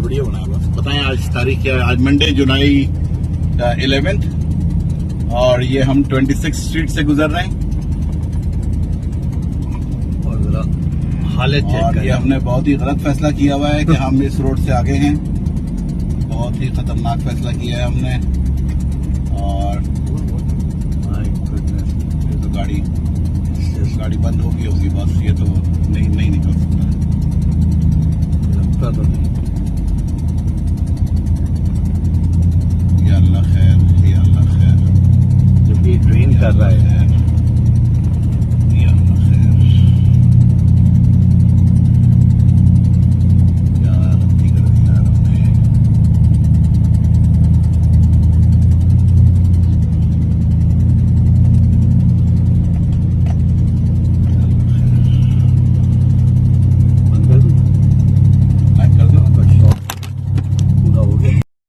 Video बनाया बस। बताएं आज तारीख क्या है? आज मंडे जुलाई 11th और ये हम 26 स्ट्रीट से गुजर रहे हैं और जरा हालत चेक और ये हमने बहुत ही गलत फैसला किया हुआ है कि हम इस रोड से आगे हैं। बहुत ही खतरनाक फैसला किया है हमने। और ये तो गाड़ी बंद होगी बस। ये तो नहीं निकल सकता है। लगता तो नहीं। या अल्लाह खैर, या अल्लाह खैर। जब ये ट्रेन कर रहा है